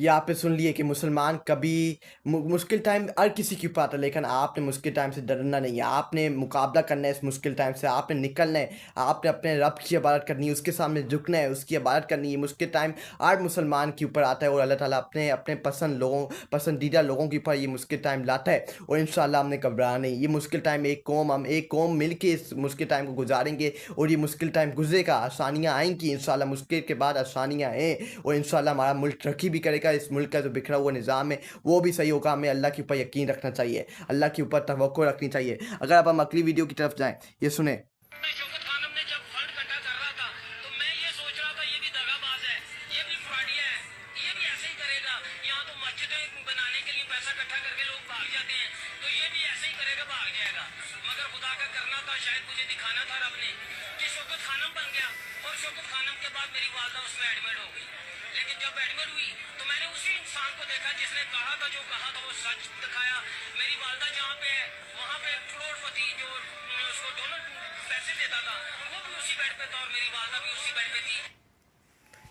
ये आपने सुन लिए कि मुसलमान कभी मुश्किल टाइम हर किसी के ऊपर आता है, लेकिन आपने मुश्किल टाइम से डरना नहीं है। आपने मुकाबला करना है इस मुश्किल टाइम से, आपने निकलना है, आपने अपने रब की इबादत करनी है, उसके सामने झुकना है, उसकी इबादत करनी है। मुश्किल टाइम हर मुसलमान के ऊपर आता है और अल्लाह ताला अपने अपने पसंदीदा लोगों के ऊपर ये मुश्किल टाइम लाता है और इंशाल्लाह हमने घबराना नहीं। ये मुश्किल टाइम हम एक कौम मिल के इस मुश्किल टाइम को गुजारेंगे और ये मुश्किल टाइम गुजरेगा, आसानियाँ आएंगी इंशाल्लाह। मुश्किल के बाद आसानियाँ हैं और इंशाल्लाह हमारा मुल्क तरक्की भी करेगा। इस मुल्क का जो बिखरा हुआ निज़ाम है वो भी सही होगा। हमें अल्लाह के ऊपर यकीन रखना चाहिए, अल्लाह के ऊपर तवक्कुल रखनी चाहिए। अगर अब हम अगली वीडियो की तरफ जाएं, ये सुने। शौकत खानम ने जब फंड इकट्ठा कर रहा था तो मैं ये सोच रहा था ये भी दगाबाज है, ये भी फ्रॉडिया है, ये भी ऐसे ही करेगा। यहाँ तो मस्जिदें बनाने के लिए पैसा इकट्ठा करके लोग भाग जाते हैं, तो ये भी ऐसे ही करेगा, भाग जाएगा। मगर खुदा का करना था, शायद मुझे दिखाना था रब ने कि शौकत खानम बन गया। और शौकत खानम के बाद मेरी वालदा उसमें एडमिट हो गई। लेकिन जब एडमिट हुई तो मैंने उसी इंसान को देखा जिसने कहा था, जो कहा था वो सच दिखाया। मेरी वालदा जहाँ पे है वहाँ पे करोड़पति जो उसको डोनर पैसे देता था वो भी उसी बेड पे था और मेरी वालदा भी उसी बेड पे थी।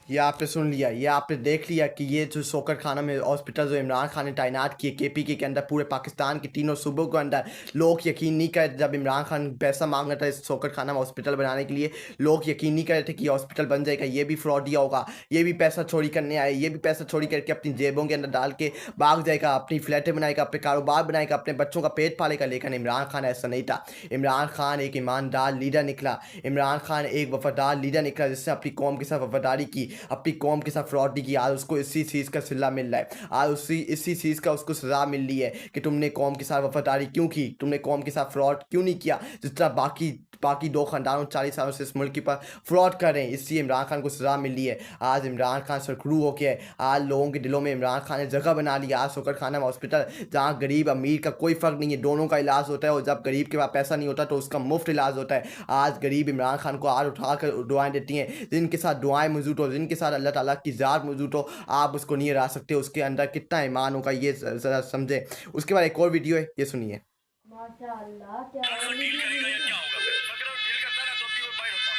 ये आपने सुन लिया, ये आपने देख लिया कि ये जो शौकत खाना में हॉस्पिटल जो इमरान खान ने तैनात किए केपीके के अंदर, पूरे पाकिस्तान के तीनों सूबों के अंदर, लोग यकीन नहीं कर, जब इमरान खान पैसा मांग रहा था इस शौकत खाना में हॉस्पिटल बनाने के लिए, लोग यकीन नहीं कर रहे थे कि हॉस्पिटल बन जाएगा। ये भी फ्रॉडिया होगा, ये भी पैसा चोरी करने आए, ये भी पैसा चोरी करके अपनी जेबों के अंदर डाल के भाग जाएगा, अपनी फ्लैटें बनाएगा, अपने कारोबार बनाएगा, अपने बच्चों का पेट पालेगा। लेकिन इमरान खान ऐसा नहीं था। इमरान खान एक ईमानदार लीडर निकला, इमरान खान एक वफादार लीडर निकला जिसने अपनी कौम के साथ वफादारी की, अपनी कौम के साथ फ्रॉड नहीं किया। आज उसको इसी चीज़ का सिला मिल रहा है, आज इसी चीज़ का उसको सजा मिल रही है कि तुमने कौम के साथ वफादारी क्यों की, तुमने कौम के साथ फ्रॉड क्यों नहीं किया, जिस तरह बाकी बाकी दो खानदानों 40 सालों से इस मुल्क के पर फ्रॉड कर रहे हैं। इसलिए इमरान खान को सजा मिल रही है। आज इमरान खान सरखरू हो गया है, आज लोगों के दिलों में इमरान खान ने जगह बना लिया। आज शौकत खाना हॉस्पिटल जहाँ गरीब अमीर का कोई फ़र्क नहीं है, दोनों का इलाज होता है और जब गरीब के पास पैसा नहीं होता तो उसका मुफ्त इलाज होता है। आज गरीब इमरान खान को आज उठा कर दुआएं देती हैं, जिनके साथ दुआएं मौजूद हो, जिनके साथ अल्लाह ताला की ज़ात मौजूद हो, आप उसको नहीं हरा सकते। उसके अंदर कितना ईमान होगा ये ज़रा समझे। उसके बाद एक और वीडियो है, ये सुनिए। माशाअल्लाह क्या अगर वो डील करेगा या क्या होगा फिर? अगर वो डील करता ना तो अभी वो बाहर होता।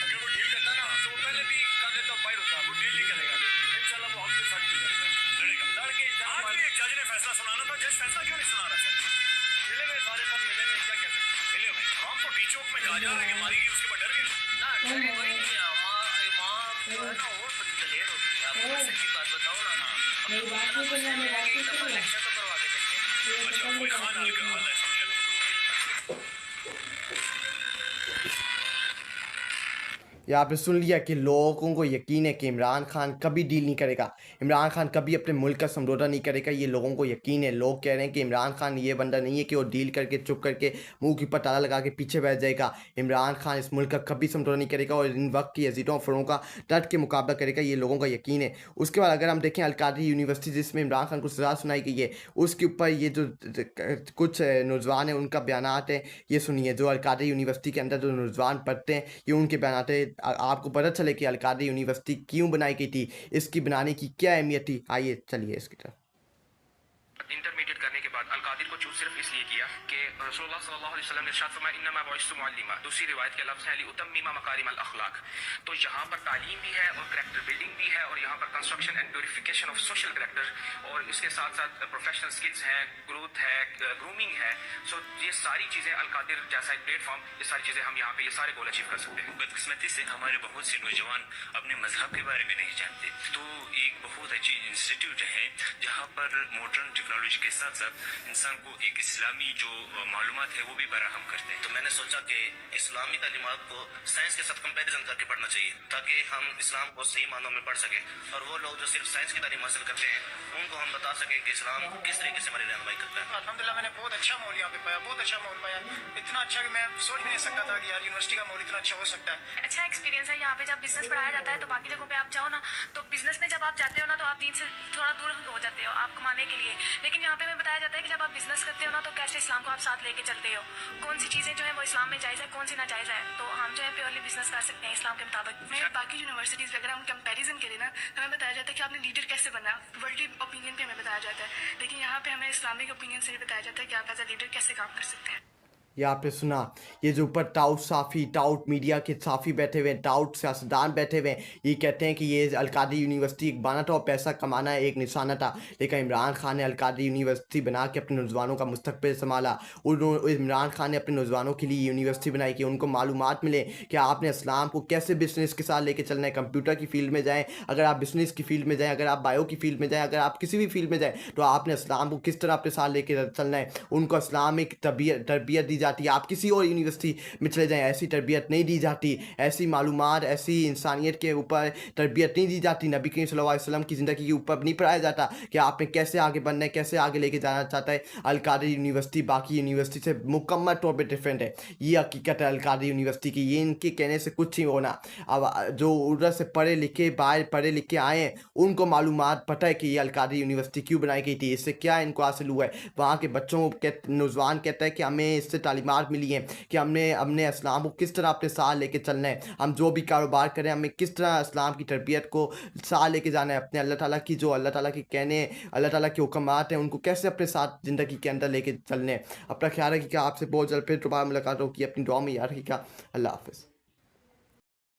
अगर वो डील करता ना तो वो पहले भी कर लेता, बाहर होता। वो डील नहीं करेगा, इंशाल्लाह वो हमसे साथ डील करेगा, लड़ेगा। लड़के आज भी एक जज ने फैसला सुनाना था, जज फैसला क्यों नहीं सुना रहा सर? मिले हुए सारे सब मिले हुए, क्या कहते हैं मिले हुए? हम तो डी चौक में जा जा रहे हैं, मारेगी उसके बाद डर गए ना। डर कोई नहीं है, माँ जो है ना वो बड़ी दलेर होती है। आप मुझे सच्ची बात बताओ ना, मेरी बात नहीं सुनना, मेरी बात एक नहीं दफा सुनना, लेक्चर तो करवा के देखते। ये अच्छा पहले कोई बात खान नहीं हाल सुनना। है समझे लो। या आपने सुन लिया कि लोगों को यकीन है कि इमरान खान कभी डील नहीं करेगा, इमरान खान कभी अपने मुल्क का समझौता नहीं करेगा। ये लोगों को यकीन है। लोग कह रहे हैं कि इमरान खान ये बंदा नहीं है कि वो डील करके चुप करके मुंह के ऊपर ताला लगा के पीछे बैठ जाएगा। इमरान खान इस मुल्क का कभी समझौता नहीं करेगा और इन वक्त की यजीदों फरों का डट के मुकाबला करेगा। ये लोगों का यकीन है। उसके बाद अगर हम देखें अलकादरी यूनिवर्सिटी जिसमें इमरान खान को सजा सुनाई गई है, उसके ऊपर ये जो कुछ नौजवान है उनका बयानात है, ये सुनिए। जो अलकादरी यूनिवर्सिटी के अंदर जो नौजवान पढ़ते हैं, ये उनके बयानात है। आपको पता चले कि अलकादरी यूनिवर्सिटी क्यों बनाई गई थी, इसकी बनाने की क्या अहमियत थी। आइए चलिए इसकी तरफ। इंटरमीडिएट करने के बाद अल-कादिर को चूज सिर्फ इसलिए किया कि रसूलुल्लाह सल्लल्लाहु अलैहि वसल्लम ने इरशाद फरमाया इन्नमा बुइस्तु मुअल्लिमा। दूसरी रिवायत के लफ्ज़ हैं लिउतम्मिमा मकारिमल अखलाक। तो यहाँ पर तालीम भी है और करैक्टर बिल्डिंग भी है और यहाँ पर construction and purification of social character और इसके साथ साथ प्रोफेशनल स्किल्स हैं, ग्रोथ है, ग्रूमिंग है। सो ये सारी चीज़ें अल-कादिर जैसा एक प्लेटफॉर्म, ये सारी चीज़ें हम यहाँ पे ये सारे गोल अचीव कर सकते हैं। बदकिस्मती से हमारे बहुत से नौजवान अपने मजहब के बारे में नहीं जानते। तो एक बहुत अच्छी इंस्टीट्यूट है जहाँ पर मॉडर्न टेक्नोलॉजी के साथ साथ इंसान को एक इस्लामी जो मालूमात है वो भी बराहम करते हैं। तो मैंने सोचा कि इस्लामी तालीमात को साइंस के साथ कंपैरिजन करके पढ़ना चाहिए ताकि हम इस्लाम को सही मानों में पढ़ सकें और वो लोग जो सिर्फ साइंस की तालीम हासिल करते हैं उनको हम बता सकें कि इस्लाम किस तरीके से हमारी रहनुमाई करता है। अल्हम्दुलिल्लाह मैंने बहुत अच्छा माहौल यहाँ पे पाया, बहुत अच्छा माहौल पाया। इतना अच्छा कि मैं सोच भी नहीं सकता था कि यार यूनिवर्सिटी का माहौल इतना अच्छा हो सकता है। अच्छा एक्सपीरियंस है यहाँ पे। जब बिजनेस पढ़ाया जाता है तो बाकी जगहों पे आप जाओ ना तो बिजनेस में जब आप जाते हो ना तो आप दीन से थोड़ा दूर हो जाते हो आप कमाने के लिए। लेकिन यहाँ पे हमें बताया जाता है कि जब आप बिजनेस करते हो ना तो कैसे इस्लाम को आप साथ लेके चलते हो, कौन सी चीज़ें जो है वो इस्लाम में जायज़ है, कौन सी नाजायज़ है। तो हम जो है प्योरली बिजनेस कर सकते हैं इस्लाम के मुताबिक। मैं बाकी यूनिवर्सिटीज़ वगैरह हम कंपेरिजन करें ना तो हमें बताया जाता है कि आपने लीडर कैसे बनना, वर्ल्डली ओपिनियन पे हमें बताया जाता है। लेकिन यहाँ पे हमें इस्लामिक ओपिनियन से भी बताया जाता है कि आप एज अ लीडर कैसे काम कर सकते हैं। ये आपने सुना, ये जो ऊपर टाउट साफ़ी, टाउट मीडिया के साफ़ी बैठे हुए हैं, टाउट सियासतदान बैठे हुए हैं, ये कहते हैं कि ये अलकादरी यूनिवर्सिटी एक बहाना था और पैसा कमाना एक निशाना था। लेकिन इमरान खान ने अलकादरी यूनिवर्सिटी बना के अपने नौजवानों का मुस्तकबिल संभाला। इमरान खान ने अपने नौजवानों के लिए यूनिवर्सिटी बनाई कि उनको मालूमात मिले कि आपने इस्लाम को कैसे बिजनेस के साथ लेके चलना है। कंप्यूटर की फील्ड में जाएँ, अगर आप बिजनेस की फील्ड में जाएँ, अगर आप बायो की फील्ड में जाएँ, अगर आप किसी भी फील्ड में जाएँ, तो आपने इस्लाम को किस तरह अपने साथ लेके चलना है। उनको इस्लामिक तरबियत दी जाती है। आप किसी और यूनिवर्सिटी में चले जाएँ, ऐसी तरबियत नहीं दी जाती, ऐसी मालूमात, ऐसी इंसानियत के ऊपर तरबियत नहीं दी जाती। नबी करीम सल्लल्लाहु अलैहि वसल्लम की ज़िंदगी के ऊपर नहीं पढ़ाया जाता कि आपने कैसे आगे बढ़ना है, कैसे आगे लेके जाना चाहता है। अलकादरी यूनिवर्सिटी बाकी यूनिवर्सिटी से मुकम्मल तौर पे डिफरेंट है। ये हकीकत है अलकादरी यूनिवर्सिटी की, ये इनके कहने से कुछ नहीं होना। अब जो उधर से पढ़े लिखे बाहर पढ़े लिखे आए हैं, उनको मालूमात पता है कि ये अलकादरी यूनिवर्सिटी क्यों बनाई गई थी, इससे क्या इनको हासिल हुआ है। वहाँ के बच्चों को नौजवान कहता है कि हमें इससे तालीमात मिली हैं कि हमने हमने इस्लाम को किस तरह अपने साथ लेके चलना है। हम जो भी कारोबार करें, हमें किस तरह इस्लाम की तरबियत को साथ लेके जाना है। अपने अल्लाह ताला की जो अल्लाह ताला के कहने, अल्लाह ताला के हुक्मात हैं, उनको कैसे अपने साथ ज़िंदगी के अंदर लेके चलने हैं। अपना ख्याल रखिएगा। आपसे बहुत जल्द फिर दोबारा मुलाकात होगी। अपनी दुआ में याद रखिएगा। अल्लाह हाफ़िज़।